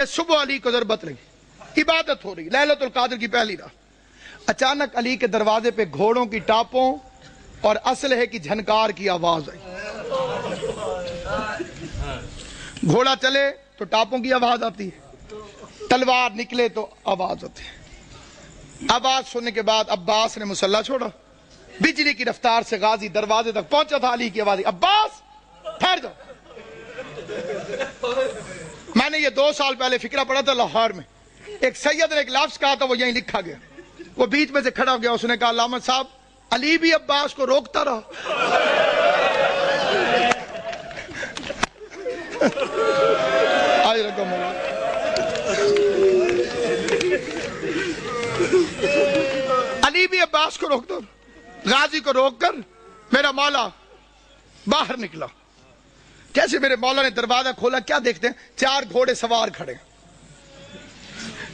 صبح علی کو ضربت لگی، عبادت ہو رہی، لیلۃ القدر کی پہلی رات، اچانک علی کے دروازے پہ گھوڑوں کی ٹاپوں اور اسلحے کی جھنکار کی آواز آئی۔ گھوڑا چلے تو ٹاپوں کی آواز آتی ہے، تلوار نکلے تو آواز ہوتی ہے۔ آواز سننے کے بعد عباس نے مسلح چھوڑا، بجلی کی رفتار سے غازی دروازے تک پہنچا تھا، علی کی آواز آئی، عباس ٹھہر جاؤ۔ میں نے یہ 2 سال پہلے فکرہ پڑھا تھا لاہور میں، ایک سید نے ایک لفظ کہا تھا، وہ یہیں لکھا گیا، وہ بیچ میں سے کھڑا ہو گیا، اس نے کہا علامہ صاحب علی بھی عباس کو روکتا رہا۔ آج رقم علی بھی عباس کو روکتا رہا، غازی کو روک کر میرا مولا باہر نکلا۔ کیسے میرے مولا نے دروازہ کھولا، کیا دیکھتے ہیں؟ 4 گھوڑے سوار کھڑے،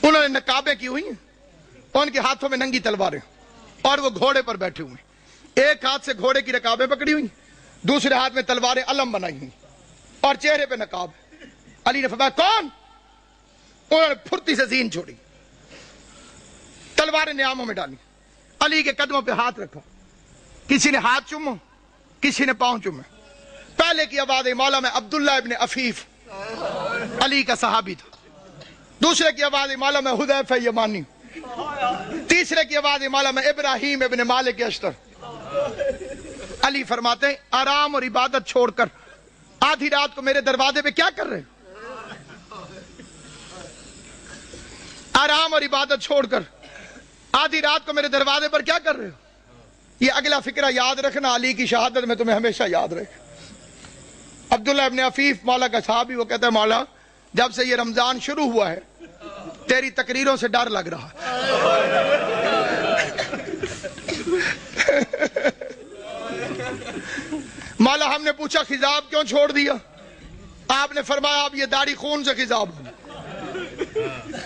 انہوں نے نقابیں کی ہوئی ہیں، ان کے ہاتھوں میں ننگی تلواریں، اور وہ گھوڑے پر بیٹھے ہوئے، ایک ہاتھ سے گھوڑے کی رکابیں پکڑی ہوئی، دوسرے ہاتھ میں تلواریں علم بنائی ہوئی، اور چہرے پہ نقاب۔ علی نے فرمایا کون؟ انہوں نے پھرتی سے زین چھوڑی، تلواریں نیاموں میں ڈالی، علی کے قدموں پہ ہاتھ رکھا، کسی نے ہاتھ چوما، کسی نے پاؤں چوما۔ پہلے کی آواز مولا میں عبداللہ ابن عفیف علی کا صحابی تھا، دوسرے کی آواز مولا میں حذیفہ یمانی، تیسرے کی آواز مولا میں ابراہیم ابن مالک اشتر۔ علی فرماتے ہیں آرام اور عبادت چھوڑ کر آدھی رات کو میرے دروازے پہ کیا کر رہے؟ آرام اور عبادت چھوڑ کر آدھی رات کو میرے دروازے پر کیا کر رہے ہو؟ یہ اگلا فکرہ یاد رکھنا، علی کی شہادت میں تمہیں ہمیشہ یاد رہے۔ عبداللہ ابن عفیف مولا کا صحابی، وہ کہتا ہے مولا جب سے یہ رمضان شروع ہوا ہے تیری تقریروں سے ڈر لگ رہا۔ مولا ہم نے پوچھا خضاب کیوں چھوڑ دیا؟ آپ نے فرمایا اب یہ داڑھی خون سے خضاب ہو۔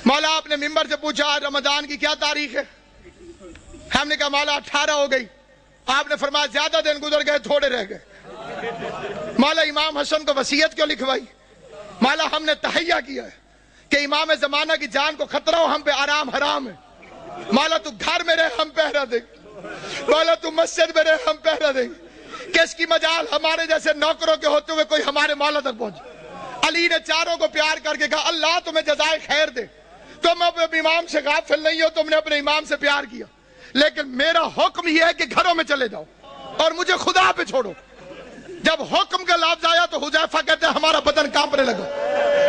مولا آپ نے ممبر سے پوچھا آج رمضان کی کیا تاریخ ہے؟ ہم نے کہا مولا 18 ہو گئی۔ آپ نے فرمایا زیادہ دن گزر گئے، تھوڑے رہ گئے۔ مولا امام حسن کو وصیت کیوں لکھوائی؟ مولا ہم نے تہیہ کیا ہے کہ امام زمانہ کی جان کو خطرہ ہو، ہم پہ آرام حرام ہے۔ مولا تو گھر میں رہے، ہم پہرا دیں گے۔ مولا تو مسجد میں رہے، ہم پہرا دیں گے۔ کس کی مجال ہمارے جیسے نوکروں کے ہوتے ہوئے کوئی ہمارے مولا تک پہنچے؟ علی نے چاروں کو پیار کر کے کہا اللہ تمہیں جزائے خیر دے، تم اپنے امام سے غافل نہیں ہو، تم نے اپنے امام سے پیار کیا، لیکن میرا حکم یہ ہے کہ گھروں میں چلے جاؤ اور مجھے خدا پہ چھوڑو۔ جب حکم کا لفظ آیا تو حذیفہ کہتے ہیں ہمارا بدن کانپنے لگا،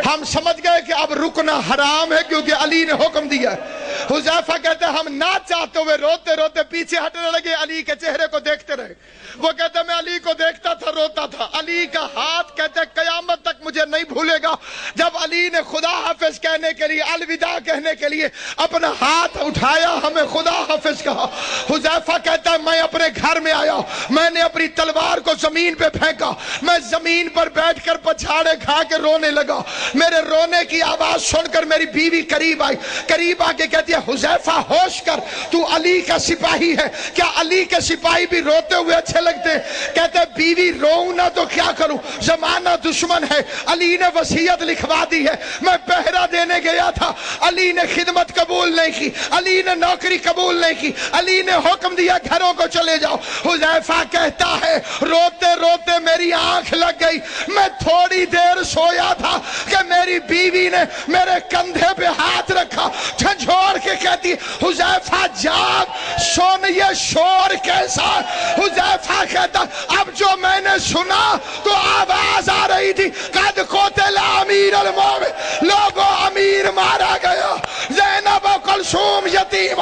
ہم سمجھ گئے کہ اب رکنا حرام ہے کیونکہ علی نے حکم دیا ہے۔ حذیفہ کہتے ہیں ہم نہ چاہتے ہوئے روتے روتے پیچھے ہٹنے لگے، علی کے چہرے کو دیکھتے رہے۔ وہ کہتے ہیں میں علی کو دیکھتا تھا، روتا تھا۔ علی کا ہاتھ کہتے ہیں قیامت تک مجھے نہیں بھولے گا، جب علی نے خدا حافظ کہنے کے لیے، الوداع کہنے کے لیے اپنا ہاتھ اٹھایا، ہمیں خدا حافظ کہا۔ حذیفہ کہتا ہے میں اپنے گھر میں آیا، میں نے اپنی تلوار کو زمین پہ پھینکا، میں زمین پر بیٹھ کر پچھاڑے کھا کے رونے لگا۔ میرے رونے کی آواز سن کر میری بیوی قریب آئی، قریب آ کے کہتی ہے حذیفہ ہوش کر، تو علی کا سپاہی ہے، کیا علی کے سپاہی بھی روتے ہوئے اچھے لگتے ہیں؟ کہتے ہیں بیوی روؤں نہ تو کیا کروں، زمانہ دشمن ہے، علی نے وصیت لکھوا دی ہے، میں پہرا دینے گیا تھا، علی نے خدمت قبول نہیں کی، علی نے نوکری قبول نہیں کی، علی نے حکم دیا گھروں کو چلے جاؤ۔ حذیفہ کہتا ہے روتے روتے میری آنکھ لگ گئی، میں تھوڑی دیر سویا تھا کہ میری بیوی نے میرے کندھے پہ ہاتھ رکھا، جھنجھوڑ کے کہتی حذیفہ جاگ، سن یہ شور کیسا؟ حذیفہ کہتا اب جو میں نے سنا تو آواز آ رہی تھی قد قتل امیر المومن، لوگوں امیر مارا گیا، زینب و کلثوم یتیم،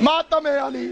ماتم علی۔